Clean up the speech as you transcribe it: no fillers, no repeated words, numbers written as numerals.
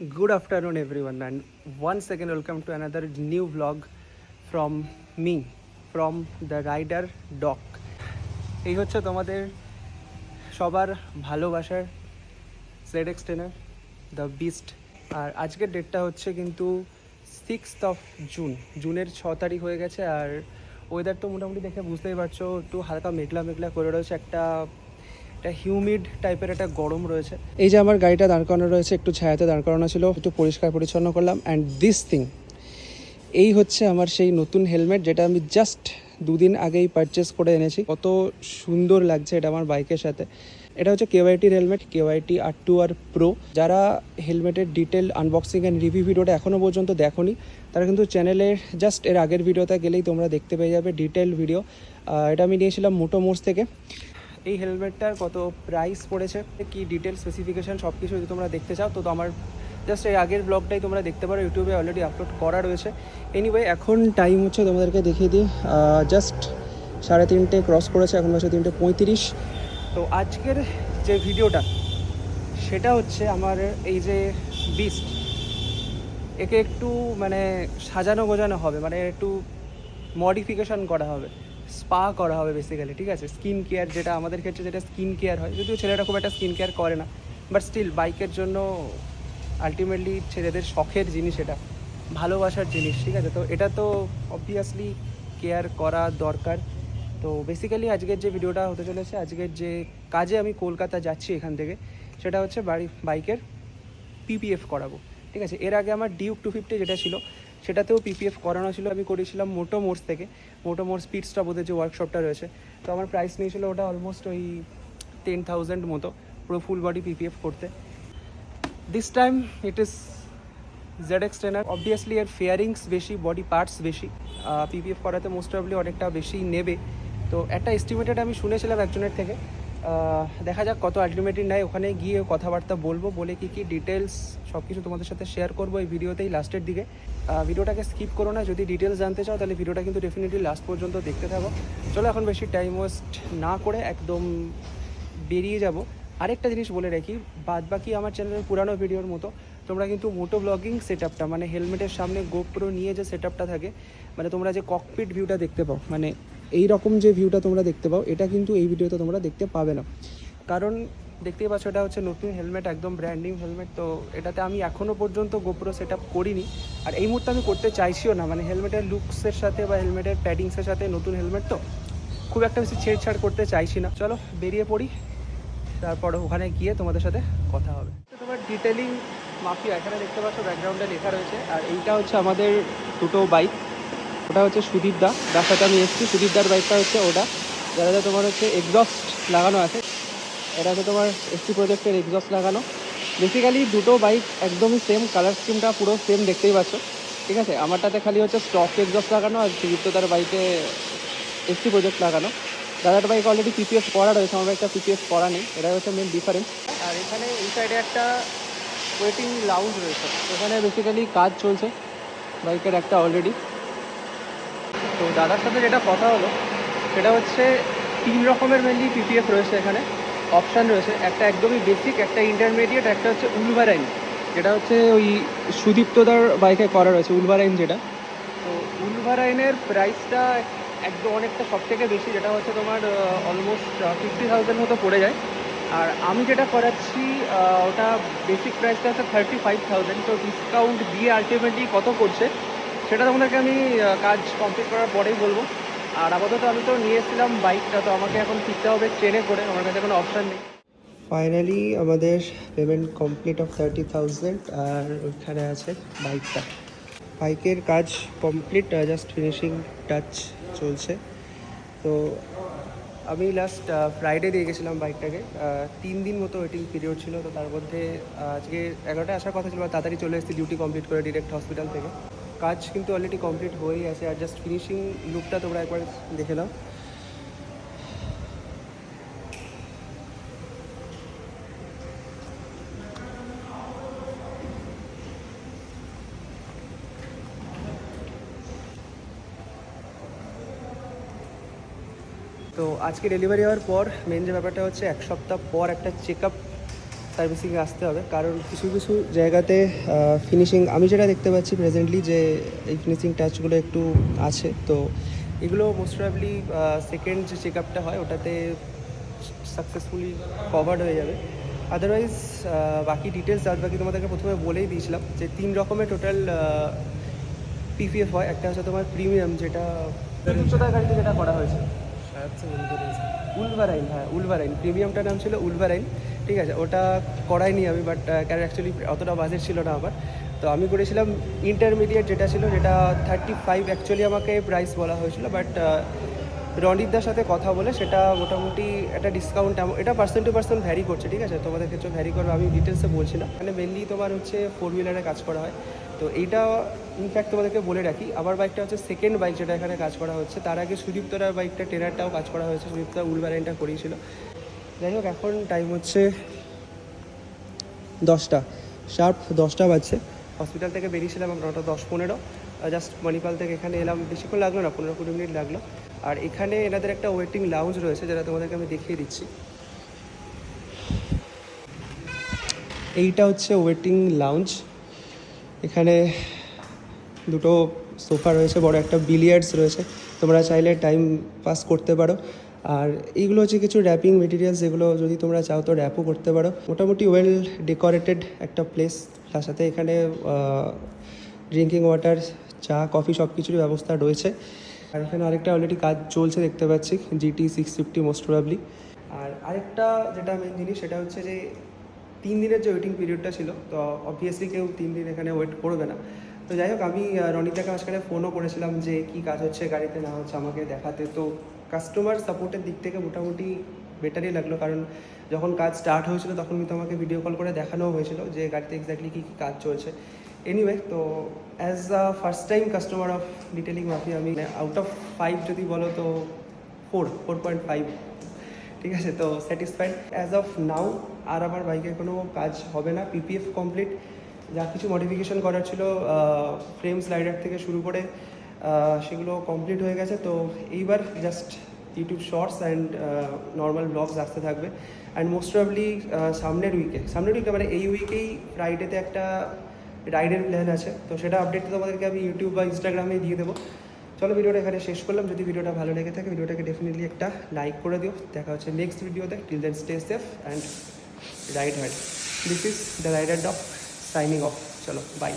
Good afternoon, everyone, and once again, welcome to another new vlog from me, from the Rider Doc. এই হচ্ছে তোমাদের সবার ভালোবাসার ZX টেনার the beast. আর আজকের ডেটটা হচ্ছে কিন্তু 6th জুন, জুনের 6 তারিখ হয়ে গেছে। আর ওয়েদার তো মোটামুটি দেখে বুঝতেই পারছো, একটু হালকা মেঘলা মেঘলা করে রয়েছে, একটা হিউমিড টাইপের একটা গরম রয়েছে। এই যে আমার গাড়িটা দাঁড় করানো রয়েছে, একটু ছায়াতে দাঁড় করানো ছিল, একটু পরিষ্কার পরিচ্ছন্ন করলাম। অ্যান্ড দিস থিং, এই হচ্ছে আমার সেই নতুন হেলমেট, যেটা আমি জাস্ট দুদিন আগেই পারচেস করে এনেছি। কত সুন্দর লাগছে এটা আমার বাইকের সাথে। এটা হচ্ছে KYTর হেলমেট, KYT R2R Pro। যারা হেলমেটের ডিটেল আনবক্সিং অ্যান্ড রিভিউ ভিডিওটা এখনও পর্যন্ত দেখোনি, তারা কিন্তু চ্যানেলের জাস্ট এর আগের ভিডিওতে গেলেই তোমরা দেখতে পেয়ে যাবে ডিটেল ভিডিও। এটা আমি নিয়েছিলাম মোটো মোর্স থেকে। এই হেলমেটটার কত প্রাইস পড়েছে, কি ডিটেল স্পেসিফিকেশান সব কিছু যদি তোমরা দেখতে চাও, তো আমার জাস্ট এই আগের ব্লগটাই তোমরা দেখতে পারো, ইউটিউবে অলরেডি আপলোড করা রয়েছে। এনিওয়ে, এখন টাইম হচ্ছে, তোমাদেরকে দেখিয়ে দিই, জাস্ট 3:30 ক্রস করেছে, এখন বাজে 3:35। তো আজকের যে ভিডিওটা, সেটা হচ্ছে আমার এই যে বিস্ট, একে একটু মানে সাজানো গোজানো হবে, মানে একটু মডিফিকেশান করা হবে, স্পা করা হবে বেসিক্যালি, ঠিক আছে। স্কিন কেয়ার, যেটা আমাদের ক্ষেত্রে যেটা স্কিন কেয়ার হয়, যদিও ছেলেরা খুব একটা স্কিন কেয়ার করে না, বাট স্টিল বাইকের জন্য আলটিমেটলি ছেলেদের শখের জিনিস, এটা ভালোবাসার জিনিস, ঠিক আছে। তো এটা তো অবভিয়াসলি কেয়ার করা দরকার। তো বেসিক্যালি আজকের যে ভিডিওটা হতে চলেছে, আজকের যে কাজে আমি কলকাতা যাচ্ছি এখান থেকে, সেটা হচ্ছে বাইকের PPF করাবো, ঠিক আছে। এর আগে আমার ডিউক 250 যেটা ছিল, সেটাতেও PPF করানো ছিল, আমি করেছিলাম মোটো মোর্স থেকে। মোটো মোর্স স্পিডস্টপ ওদের যে ওয়ার্কশপটা রয়েছে, তো আমার প্রাইস নিয়েছিল ওটা অলমোস্ট ওই 10,000 মতো, পুরো ফুল বডি PPF করতে। This time it is ZX টেনার। Obviously এর ফেয়ারিংস বেশি, বডি পার্টস বেশি, PPF করাতে মোস্ট প্রবলি অনেকটা বেশি নেবে। তো একটা এস্টিমেটেড আমি শুনেছিলাম একজনের থেকে, দেখা যাক কত আলটিমেটলি নেয়। ওখানে গিয়ে কথাবার্তা বলবো, বলে কী কী ডিটেলস সব কিছু তোমাদের সাথে শেয়ার করবো এই ভিডিওতেই লাস্টের দিকে। ভিডিওটাকে স্কিপ করো না, যদি ডিটেলস জানতে চাও তাহলে ভিডিওটা কিন্তু ডেফিনেটলি লাস্ট পর্যন্ত দেখতে থাকো। চলো এখন বেশি টাইম ওয়েস্ট না করে একদম বেরিয়ে যাব। আরেকটা জিনিস বলে রাখি, বাদ বাকি আমার চ্যানেলের পুরানো ভিডিওর মতো তোমরা কিন্তু মোটো ব্লগিং সেট আপটা, মানে হেলমেটের সামনে গোপ্রো নিয়ে যে সেট আপটা থাকে, মানে তোমরা যে ককপিট ভিউটা দেখতে পাও, মানে এই রকম যে ভিউটা তোমরা দেখতে পাও, এটা কিন্তু এই ভিডিওতে তোমরা দেখতে পাবে না। কারণ দেখতেই পাচ্ছ, এটা হচ্ছে নতুন হেলমেট, একদম ব্র্যান্ড নিউ হেলমেট। তো এটাতে আমি এখনও পর্যন্ত গোপ্রো সেট আপ করিনি, আর এই মুহূর্তে আমি করতে চাইছিও না। মানে হেলমেটের লুকসের সাথে বা হেলমেটের প্যাডিংসের সাথে নতুন হেলমেট তো খুব একটা বেশি ছেড়ছাড় করতে চাইছি না। চলো বেরিয়ে পড়ি, তারপর ওখানে গিয়ে তোমাদের সাথে কথা হবে। তো তোমার ডিটেলিং মাফিয়া এখানে দেখতে পাচ্ছ, ব্যাকগ্রাউন্ডে লেখা রয়েছে। আর এইটা হচ্ছে আমাদের দুটো বাইক, ওটা হচ্ছে সুদীপদা, যার সাথে আমি এসেছি। সুদীপদার বাইকটা হচ্ছে ওটা, যারা তোমার হচ্ছে এক্সস্ট লাগানো আছে। এটা হচ্ছে তোমার ST প্রজেক্টের এক্সস্ট লাগানো। বেসিক্যালি দুটো বাইক একদমই সেম, কালার স্কিমটা পুরো সেম, দেখতেই পাচ্ছ, ঠিক আছে। আমারটাতে খালি হচ্ছে স্টক এক্সস্ট লাগানো, আর সুদীপ্তদার বাইকে ST প্রজেক্ট লাগানো। দাদার বাইক অলরেডি PPF করা রয়েছে, আমার বাইকটা PPF করা নেই, এটাই হচ্ছে মেন ডিফারেন্স। আর এখানে এই সাইডে একটা ওয়েটিং লাউঞ্জ রয়েছে, এখানে বেসিক্যালি কাজ চলছে বাইকের একটা অলরেডি। তো দাদার সাথে যেটা কথা হলো, সেটা হচ্ছে 3 রকমের মেনলি PPF রয়েছে এখানে, অপশান রয়েছে। একটা একদমই বেসিক, একটা ইন্টারমিডিয়েট, একটা হচ্ছে উলভারাইন, যেটা হচ্ছে ওই সুদীপ্তদার বাইকে করা রয়েছে, উলভারাইন যেটা। তো উলভারাইনের প্রাইসটা একদম অনেকটা সব থেকে বেশি, যেটা হচ্ছে তোমার অলমোস্ট 50,000 মতো পড়ে যায়। আর আমি যেটা করাচ্ছি ওটা বেসিক প্রাইসটা হচ্ছে 35,000। তো ডিসকাউন্ট দিয়ে আলটিমেটলি কত করছে সেটা তোমাদেরকে আমি কাজ কমপ্লিট করার পরেই বলবো। আর আপাতত আমি তো নিয়ে এসেছিলাম বাইকটা, তো আমাকে এখন ফিরতে হবে ট্রেনে করে, আমার কাছে কোনো অপশান নেই। ফাইনালি আমাদের পেমেন্ট কমপ্লিট অফ 30,000, আর ওইখানে আছে বাইকটা। বাইকের কাজ কমপ্লিট, জাস্ট ফিনিশিং টাচ চলছে। তো আমি লাস্ট ফ্রাইডে দিয়ে গেছিলাম বাইকটাকে, 3 দিন মতো ওয়েটিং পিরিয়ড ছিল। তো তার মধ্যে আজকে 11টায় আসার কথা ছিল, তাড়াতাড়ি চলে এসেছি ডিউটি কমপ্লিট করে ডিরেক্ট হসপিটাল থেকে। কাজ কিন্তু অলরেডি কমপ্লিট হয়েই আছে, আর জাস্ট ফিনিশিং লুকটা তোমরা একবার দেখে নাও। তো আজকে ডেলিভারি হওয়ার পর মেন যে ব্যাপারটা হচ্ছে, 1 সপ্তাহ পর একটা চেক আপ সার্ভিসিংয়ে আসতে হবে, কারণ কিছু কিছু জায়গাতে ফিনিশিং আমি যেটা দেখতে পাচ্ছি প্রেজেন্টলি যে এই ফিনিশিং টাচগুলো একটু আছে। তো এগুলো মোস্ট প্রবাবলি সেকেন্ড যে চেক আপটা হয় ওটাতে সাকসেসফুলি কভার্ড হয়ে যাবে। আদারওয়াইজ বাকি ডিটেলস আর বাকি তোমাদেরকে প্রথমে বলেই দিয়েছিলাম যে 3 রকমের টোটাল পিপিএফ হয়। একটা হচ্ছে তোমার প্রিমিয়াম, যেটা উচ্চতার গাড়িতে যেটা করা হয়েছে উলভারাইন, হ্যাঁ উলভারাইন, প্রিমিয়ামটার নাম ছিল উলভারাইন, ঠিক আছে। ওটা করাইনি আমি, বাট কারণ অ্যাকচুয়ালি অতটা বাজেট ছিল না আমার। তো আমি করেছিলাম ইন্টারমিডিয়েট যেটা ছিল, যেটা 35 অ্যাকচুয়ালি আমাকে প্রাইস বলা হয়েছিল, বাট রণিতদার সাথে কথা বলে সেটা মোটামুটি একটা ডিসকাউন্ট, এটা পার্সন টু পার্সন ভ্যারি করছে, ঠিক আছে। তোমাদের ক্ষেত্রে ভ্যারি করবে, আমি ডিটেলসে বলছি না। মানে মেনলি তোমার হচ্ছে 4 হুইলারে কাজ করা হয়। তো এইটা ইনফ্যাক্ট তোমাদেরকে বলে রাখি, আমার বাইকটা হচ্ছে সেকেন্ড বাইক যেটা এখানে কাজ করা হচ্ছে। তার আগে সুদীপ্তরার বাইকটা টেরারটাও কাজ করা হয়েছে, সুদীপ্তরা উলভারাইনটা করিয়েছিল। যাই হোক, এখন টাইম হচ্ছে 10টা, শার্প 10টা বাজছে। হসপিটাল থেকে বেরিয়েছিলাম আমরা 10:15, জাস্ট মণিপাল থেকে এখানে এলাম, বেশিক্ষণ লাগলো না, 15-20 মিনিট লাগলো। আর এখানে এনাদের একটা ওয়েটিং লাউঞ্জ রয়েছে, যেটা তোমাদেরকে আমি দেখিয়ে দিচ্ছি। এইটা হচ্ছে ওয়েটিং লাউঞ্জ। এখানে দুটো সোফা রয়েছে, বড় একটা বিলিয়ার্ডস রয়েছে, তোমরা চাইলে টাইম পাস করতে পারো। আর এইগুলো হচ্ছে কিছু র্যাপিং মেটেরিয়ালস, যেগুলো যদি তোমরা চাও তো র্যাপও করতে পারো। মোটামুটি ওয়েল ডেকোরেটেড একটা প্লেস, তার সাথে এখানে ড্রিঙ্কিং ওয়াটার, চা, কফি সব কিছুরই ব্যবস্থা রয়েছে। আর এখানে আরেকটা অলরেডি কাজ চলছে দেখতে পাচ্ছি, GT 650 মোস্ট প্রবাবলি। আর আরেকটা যেটা মেন জিনিস, সেটা হচ্ছে যে 3 দিনের যে ওয়েটিং পিরিয়ডটা ছিল, তো অবভিয়াসলি কেউ 3 দিন এখানে ওয়েট করবে না। তো যাই হোক, আমি রনিতাকে মাঝখানে ফোনও করেছিলাম যে কী কাজ হচ্ছে গাড়িতে না হচ্ছে আমাকে দেখাতে। তো কাস্টমার সাপোর্টের দিক থেকে মোটামুটি বেটারই লাগলো, কারণ যখন কাজ স্টার্ট হয়েছিল তখন কিন্তু আমাকে ভিডিও কল করে দেখানোও হয়েছিল যে গাড়িতে এক্স্যাক্টলি কী কী কাজ চলছে। এনিওয়ে, তো as a first time customer of detailing mafia, আমি আউট অফ 5 যদি বলো তো 4.5, ঠিক আছে। তো স্যাটিসফাইড অ্যাজ অফ নাও। আর আমার বাইকে কোনো কাজ হবে না, পিপিএফ কমপ্লিট। যা কিছু মডিফিকেশন করার ছিল ফ্রেম স্লাইডার থেকে শুরু করে সেগুলো কমপ্লিট হয়ে গেছে। তো এইবার just YouTube shorts and normal vlogs আসতে থাকবে। অ্যান্ড মোস্ট প্রবলি সামনের উইকে মানে এই উইকেই ফ্রাইডেতে একটা রাইডের প্ল্যান আছে। তো সেটা আপডেট তোমাদেরকে আমি ইউটিউব বা ইনস্টাগ্রামে দিয়ে দেবো। চলো, ভিডিওটা এখানে শেষ করলাম। যদি ভিডিওটা ভালো লেগে থাকে ভিডিওটাকে ডেফিনেটলি একটা লাইক করে দিও। দেখা হচ্ছে নেক্সট ভিডিওতে। Till then stay safe and ride hard. This is the rider dog signing off. চলো, বাই।